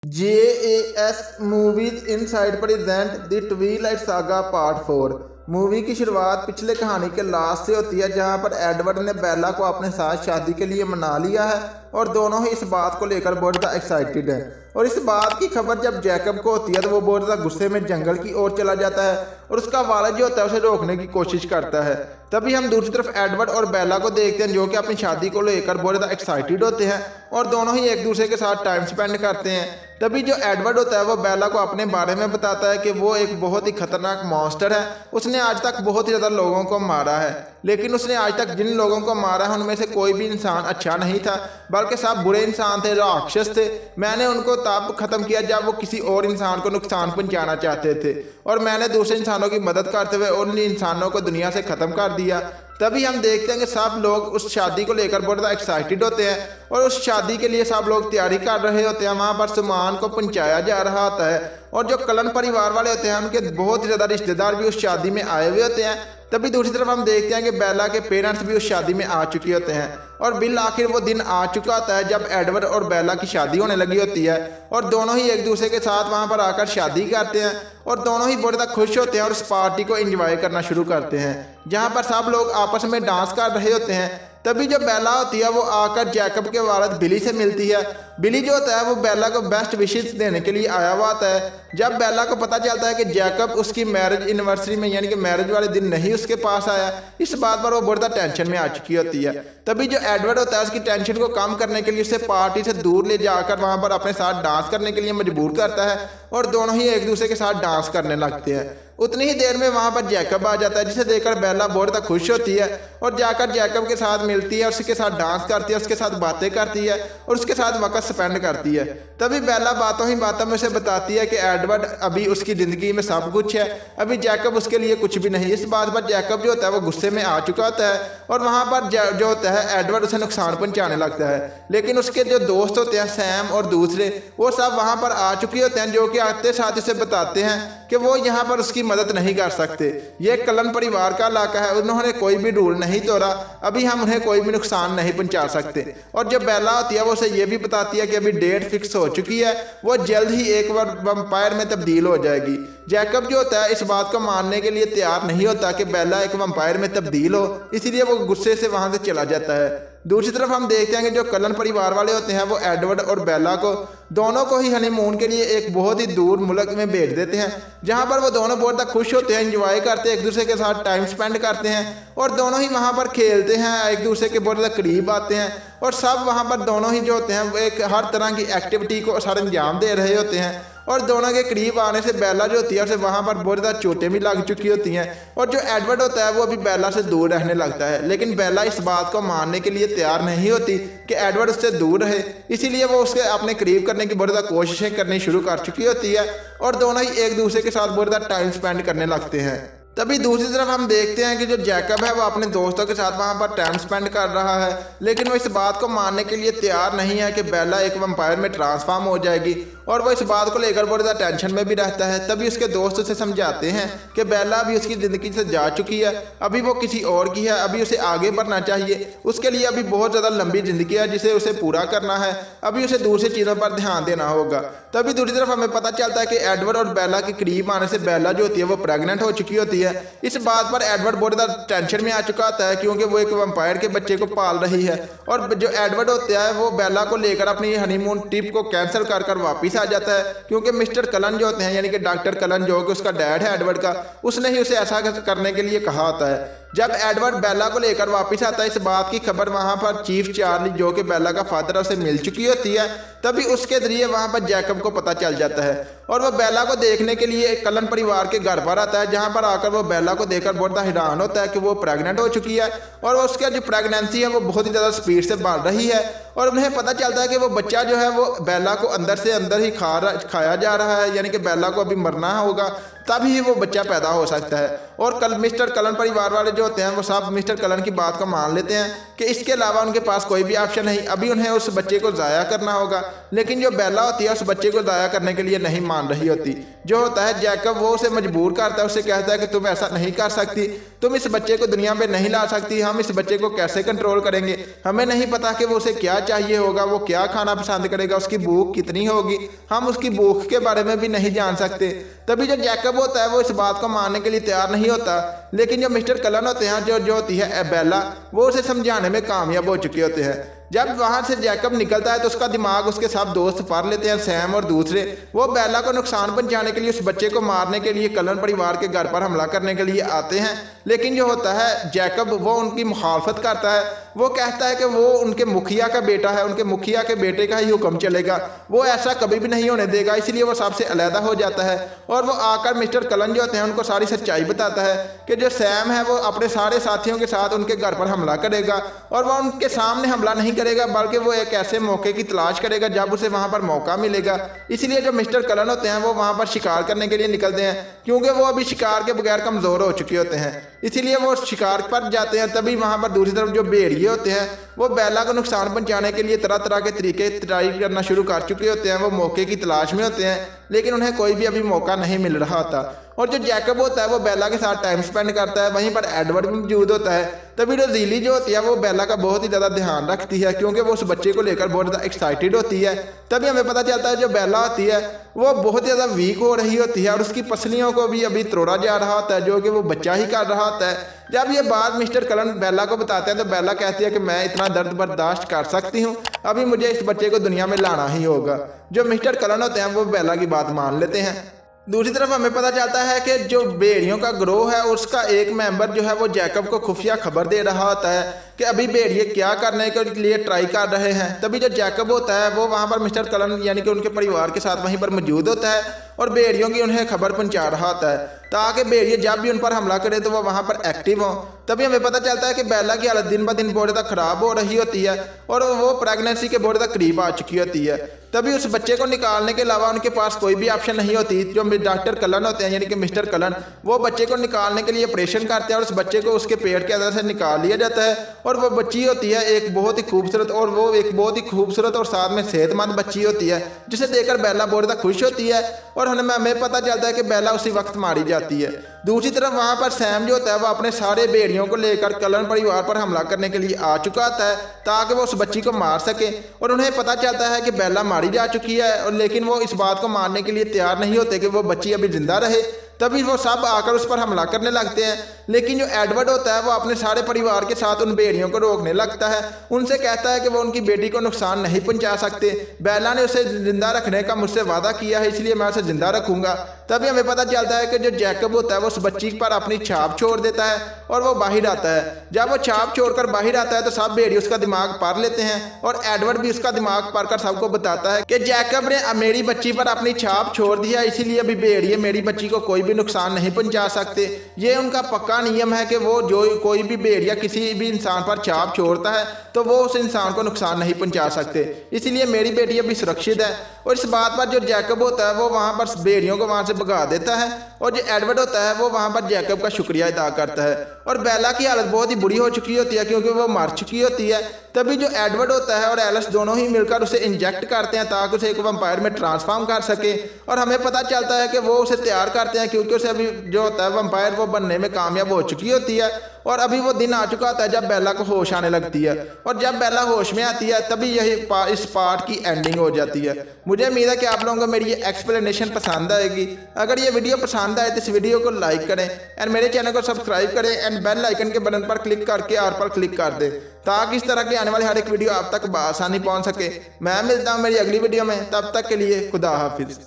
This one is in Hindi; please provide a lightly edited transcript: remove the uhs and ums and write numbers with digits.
JAS movies inside present the Twilight saga part 4। Movie की शुरुआत पिछले कहानी के लास्ट से होती है, जहां पर एडवर्ड ने बेला को अपने साथ शादी के लिए मना लिया है और दोनों ही इस बात को लेकर बहुत ज़्यादा एक्साइटेड है। और इस बात की खबर जब जैकब को होती है तो वो बहुत ज़्यादा गुस्से में जंगल की ओर चला जाता है और उसका वालिद जो होता है उसे रोकने की कोशिश करता है। तभी हम दूसरी तरफ एडवर्ड और बेला को देखते हैं, जो कि अपनी शादी को लेकर बहुत ज़्यादा एक्साइटेड होते हैं और दोनों ही एक दूसरे के साथ टाइम स्पेंड करते हैं। तभी जो एडवर्ड होता है वो बेला को अपने बारे में बताता है कि वो एक बहुत ही खतरनाक मॉन्स्टर है। उसने आज तक बहुत ही ज़्यादा लोगों को मारा है, लेकिन उसने आज तक जिन लोगों को मारा है उनमें से कोई भी इंसान अच्छा नहीं था, बल्कि सब बुरे इंसान थे, राक्षस थे। मैंने उनको तब ख़त्म किया जब वो किसी और इंसान को नुकसान पहुंचाना चाहते थे, और मैंने दूसरे इंसानों की मदद करते हुए उन इंसानों को दुनिया से ख़त्म कर दिया। तभी हम देखते हैं कि सब लोग उस शादी को लेकर बहुत ज़्यादा एक्साइटेड होते हैं और उस शादी के लिए सब लोग तैयारी कर रहे होते हैं। वहाँ पर सामान को पहुंचाया जा रहा होता है और जो कलन परिवार वाले होते हैं उनके बहुत ज़्यादा रिश्तेदार भी उस शादी में आए हुए होते हैं। तभी दूसरी तरफ हम देखते हैं कि बेला के पेरेंट्स भी उस शादी में आ चुके होते हैं और बिल आखिर वो दिन आ चुका होता है जब एडवर्ड और बेला की शादी होने लगी होती है और दोनों ही एक दूसरे के साथ वहाँ पर आकर शादी करते हैं और दोनों ही बहुत ज़्यादा खुश होते हैं और इस पार्टी को एंजॉय करना शुरू करते हैं, जहाँ पर सब लोग आपस में डांस कर रहे होते हैं। तभी जो बेला होती है वो आकर जैकब के वालिद बिली से मिलती है। बिली जो होता है वो बेला को बेस्ट विशेस देने के लिए आया हुआ होता है। जब बेला को पता चलता है कि जैकब उसकी मैरिज एनिवर्सरी में यानी कि मैरिज वाले दिन नहीं उसके पास आया, इस बात पर वो बहुत ज़्यादा टेंशन में आ चुकी होती है। तभी जो एडवर्ड होता है उसकी टेंशन को कम करने के लिए उसे पार्टी से दूर ले जाकर वहाँ पर अपने साथ डांस करने के लिए मजबूर करता है और दोनों ही एक दूसरे के साथ डांस करने लगते हैं। उतनी ही देर में वहाँ पर जैकब आ जाता है, जिसे देखकर बेला बहुत ज़्यादा खुश होती है और जाकर जैकब के साथ मिलती है, उसके साथ डांस करती है, उसके साथ बातें करती है और उसके साथ वक्त स्पेंड करती है। तभी बेला बातों ही बातों में उसे बताती है कि एडवर्ड अभी उसकी ज़िंदगी में सब कुछ है, अभी जैकब उसके लिए कुछ भी नहीं। इस बात पर जैकब जो होता है वो गुस्से में आ चुका होता है और वहाँ पर जो होता है एडवर्ड उसे नुकसान पहुँचाने लगता है, लेकिन उसके जो दोस्त होते हैं सैम और दूसरे वो सब वहाँ पर आ चुके होते हैं, जो कि आते साथ उसे बताते हैं कि वो यहाँ पर उसकी मदद नहीं कर सकते। ये कलन परिवार का इलाका है, उन्होंने कोई भी रूल नहीं तोड़ा, अभी हम उन्हें कोई भी नुकसान नहीं पहुंचा सकते। और जो बेला होती है वो उसे ये भी बताती है कि अभी डेट फिक्स हो चुकी है, वो जल्द ही एक बार वंपायर में तब्दील हो जाएगी। जैकब जो होता है इस बात को मानने के लिए तैयार नहीं होता कि बेला एक वंपायर में तब्दील हो, इसीलिए वो गुस्से से वहाँ से चला जाता है। दूसरी तरफ हम देखते हैं कि जो कलन परिवार वाले होते हैं वो एडवर्ड और बेला को दोनों को ही हनीमून के लिए एक बहुत ही दूर मुल्क में भेज देते हैं, जहां पर वो दोनों बहुत ज़्यादा खुश होते हैं, एंजॉय करते हैं, एक दूसरे के साथ टाइम स्पेंड करते हैं और दोनों ही वहां पर खेलते हैं, एक दूसरे के बहुत ज़्यादा करीब आते हैं और सब वहां पर दोनों ही जो होते हैं वो एक हर तरह की एक्टिविटी को सर अंजाम दे रहे होते हैं। और दोनों के करीब आने से बेला जो होती है उसे वहाँ पर बहुत ज़्यादा चोटें भी लग चुकी होती हैं और जो एडवर्ड होता है वो अभी बेला से दूर रहने लगता है, लेकिन बेला इस बात को मानने के लिए तैयार नहीं होती कि एडवर्ड उससे दूर रहे, इसीलिए वो उसके अपने करीब करने की बहुत ज़्यादा कोशिशें करनी शुरू कर चुकी होती है और दोनों ही एक दूसरे के साथ बहुत ज़्यादा टाइम स्पेंड करने लगते हैं। तभी दूसरी तरफ हम देखते हैं कि जो जैकब है वो अपने दोस्तों के साथ वहाँ पर टाइम स्पेंड कर रहा है, लेकिन वो इस बात को मानने के लिए तैयार नहीं है कि बेला एक वंपायर में ट्रांसफॉर्म हो जाएगी और वो इस बात को लेकर बहुत ज़्यादा टेंशन में भी रहता है। तभी उसके दोस्त उसे समझाते हैं कि बेला अभी उसकी ज़िंदगी से जा चुकी है, अभी वो किसी और की है, अभी उसे आगे बढ़ना चाहिए, उसके लिए अभी बहुत ज़्यादा लंबी ज़िंदगी है जिसे उसे पूरा करना है, अभी उसे दूसरी चीज़ों पर ध्यान देना होगा। तभी दूसरी तरफ हमें पता चलता है कि एडवर्ड और बेला के करीब आने से बेला जो होती है वो प्रेग्नेंट हो चुकी होती है। इस बात पर एडवर्ड बहुत ज़्यादा टेंशन में आ चुका होता है, क्योंकि वो एक वंपायर के बच्चे को पाल रही है और जो एडवर्ड होता है वो बेला को लेकर अपनी हनीमून ट्रिप को कैंसिल कर वापस आ जाता है, क्योंकि मिस्टर कलन जो होते हैं यानी कि डॉक्टर कलन जो कि उसका डैड है एडवर्ड का, उसने ही उसे ऐसा करने के लिए कहा होता है। जब एडवर्ड बेला को लेकर वापस आता है इस बात की खबर वहाँ पर चीफ चार्ली जो कि बेला का फादर है उसे मिल चुकी होती है। तभी उसके जरिए वहाँ पर जैकब को पता चल जाता है और वह बेला को देखने के लिए कलन परिवार के घर पर आता है, जहाँ पर आकर वो बेला को देखकर बहुत हैरान होता है कि वो प्रेग्नेंट हो चुकी है और उसका जो प्रेगनेंसी है वो बहुत ही ज़्यादा स्पीड से बढ़ रही है और उन्हें पता चलता है कि वो बच्चा जो है वो बेला को अंदर से अंदर ही खाया जा रहा है, यानी कि बेला को अभी मरना होगा। तभी वो बच्चा पैदा हो सकता है। और कल मिस्टर कलन परिवार वाले जो होते हैं वो सब मिस्टर कलन की बात को मान लेते हैं कि इसके अलावा उनके पास कोई भी ऑप्शन नहीं, अभी उन्हें उस बच्चे को ज़ाया करना होगा। लेकिन जो बेला होती है उस बच्चे को ज़ाया करने के लिए नहीं मान रही होती। जो होता है जैकब वो उसे मजबूर करता है, उसे कहता है कि तुम ऐसा नहीं कर सकती, तुम इस बच्चे को दुनिया में नहीं ला सकती, हम इस बच्चे को कैसे कंट्रोल करेंगे, हमें नहीं पता कि वो उसे क्या चाहिए होगा, वो क्या खाना पसंद करेगा, उसकी भूख कितनी होगी, हम उसकी भूख के बारे में भी नहीं जान सकते। तभी जो जैकब होता है वो इस बात को मानने के लिए तैयार नहीं होता। लेकिन जो मिस्टर कलन होते हैं जो होती है बेला, वो उसे समझाने में कामयाब हो चुके होते हैं। जब वहाँ से जैकब निकलता है तो उसका दिमाग उसके सब दोस्त फाड़ लेते हैं, सैम और दूसरे। वो बेला को नुकसान पहुंचाने के लिए, उस बच्चे को मारने के लिए कलन परिवार के घर पर हमला करने के लिए आते हैं। लेकिन जो होता है जैकब वो उनकी मुखालफत करता है। वो कहता है कि वो उनके मुखिया का बेटा है, उनके मुखिया के बेटे का ही हुक्म चलेगा, वो ऐसा कभी भी नहीं होने देगा। इसलिए वो सबसे अलहदा हो जाता है और वो आकर मिस्टर कलन जो होते हैं उनको सारी सच्चाई बताता है कि जो सैम है वो अपने सारे साथियों के साथ उनके घर पर हमला करेगा। और वो उनके सामने हमला नहीं करेगा बल्कि वो एक ऐसे मौके की तलाश करेगा जब उसे वहाँ पर मौका मिलेगा। इसलिए जो मिस्टर कलन होते हैं वो वहाँ पर शिकार करने के लिए निकलते हैं, क्योंकि वो अभी शिकार के बगैर कमज़ोर हो चुके होते हैं। इसीलिए वो शिकार पर जाते हैं। तभी वहाँ पर दूसरी तरफ जो भेड़िए होते हैं वो बेला को नुकसान पहुंचाने के लिए तरह तरह के तरीके ट्राई करना शुरू कर चुके होते हैं। वो मौके की तलाश में होते हैं लेकिन उन्हें कोई भी अभी मौका नहीं मिल रहा होता। और जो जैकब होता है वो बेला के साथ टाइम स्पेंड करता है, वहीं पर एडवर्ड भी मौजूद होता है। तभी जो ज़ीली जो होती है वो बेला का बहुत ही ज़्यादा ध्यान रखती है, क्योंकि वो उस बच्चे को लेकर बहुत ज़्यादा एक्साइटेड होती है। तभी हमें पता चलता है जो बेला होती है वो बहुत ज़्यादा वीक हो रही होती है और उसकी पसलियों को भी अभी तोड़ा जा रहा होता है, जो कि वो बच्चा ही कर रहा होता है। जब ये बात मिस्टर कलन बेला को बताते हैं तो बेला कहती है कि मैं इतना दर्द बर्दाश्त कर सकती हूँ, अभी मुझे इस बच्चे को दुनिया में लाना ही होगा। जो मिस्टर कलन होते हैं वो बेला की बात मान लेते हैं। दूसरी तरफ हमें पता चलता है कि जो भेड़ियों का ग्रोह है उसका एक मेंबर जो है वो जैकब को खुफिया खबर दे रहा होता है कि अभी भेड़िए क्या करने के लिए ट्राई कर रहे हैं। तभी जो जैकब होता है वो वहाँ पर मिस्टर कलन यानी कि उनके परिवार के साथ वहीं पर मौजूद होता है और भेड़ियों की उन्हें खबर पहुंचा रहा होता है ताकि भेड़िए जब भी उन पर हमला करे तो वो वहाँ पर एक्टिव हों। तभी हमें पता चलता है कि बेला की हालत दिन ब दिन बहुत ज़्यादा ख़राब हो रही होती है और वो प्रेगनेंसी के बहुत ज़्यादा करीब आ चुकी होती है। तभी उस बच्चे को निकालने के अलावा उनके पास कोई भी ऑप्शन नहीं होती। जो डॉक्टर कलन होते हैं यानी कि मिस्टर कलन, वो बच्चे को निकालने के लिए ऑपरेशन करते हैं और उस बच्चे को उसके पेट के अंदर से निकाल लिया जाता है। और वो बच्ची होती है एक बहुत ही खूबसूरत, और वो एक बहुत ही खूबसूरत और साथ में सेहतमंद बच्ची होती है, जिसे देखकर बेला बहुत ज़्यादा खुश होती है। और हमें पता चलता है कि बेला उसी वक्त मारी जाती है। दूसरी तरफ वहाँ पर सैम जो होता है वो अपने सारे भेड़ियों को लेकर कलन परिवार पर हमला करने के लिए आ चुका होता है ताकि वो उस बच्ची को मार सके। और उन्हें पता चलता है कि बेला मारी जा चुकी है, और लेकिन वो इस बात को मानने के लिए तैयार नहीं होते कि वो बच्ची अभी जिंदा रहे। तभी वो सब आकर उस पर हमला करने लगते हैं। लेकिन जो एडवर्ड होता है वो अपने सारे परिवार के साथ उन भेड़ियों को रोकने लगता है, उनसे कहता है कि वो उनकी बेटी को नुकसान नहीं पहुंचा सकते। बेला ने उसे जिंदा रखने का मुझसे वादा किया है, इसलिए मैं उसे जिंदा रखूंगा। तभी हमें पता चलता है कि जो जैकब होता है वो उस बच्ची पर अपनी छाप छोड़ देता है और वो बाहर आता है। जब वो छाप छोड़कर बाहर आता है तो सब भेड़िए उसका दिमाग पार लेते हैं और एडवर्ड भी उसका दिमाग पार कर सबको बताता है कि जैकब ने मेरी बच्ची पर अपनी छाप छोड़ दिया, इसीलिए अभी भेड़िए मेरी बच्ची को कोई भी नुकसान नहीं पहुंचा सकते। ये उनका पक्का नियम है कि वो जो कोई भी भेड़िया किसी भी इंसान पर छाप छोड़ता है तो वो उस इंसान को नुकसान नहीं पहुंचा सकते, इसलिए मेरी बेटी अभी सुरक्षित है। और इस बात पर जो जैकब होता है वो वहाँ पर भेड़ियों को वहाँ से भगा देता है और जो एडवर्ड होता है वो वहाँ पर जैकब का शुक्रिया अदा करता है। और बेला की हालत बहुत ही बुरी हो चुकी होती है क्योंकि वो मर चुकी होती है। तभी जो एडवर्ड होता है और एलिस दोनों ही मिलकर उसे इंजेक्ट करते हैं ताकि उसे एक वैम्पायर में ट्रांसफॉर्म कर सके। और हमें पता चलता है कि वो उसे तैयार करते हैं क्योंकि उसे अभी जो होता है वैम्पायर वो बनने में कामयाब हो चुकी होती है। और अभी वो दिन आ चुका होता है जब बेला को होश आने लगती है, और जब बेला होश में आती है तभी यही इस पार्ट की एंडिंग हो जाती है। मुझे उम्मीद है कि आप लोगों को मेरी ये एक्सप्लेनेशन पसंद आएगी। अगर ये वीडियो पसंद आए तो इस वीडियो को लाइक करें एंड मेरे चैनल को सब्सक्राइब करें एंड बेल आइकन के बटन पर क्लिक करके आर पर क्लिक कर दें ताकि इस तरह की आने वाली हर एक वीडियो आप तक बआसानी पहुंच सके। मैं मिलता हूं मेरी अगली वीडियो में, तब तक के लिए खुदा हाफिज।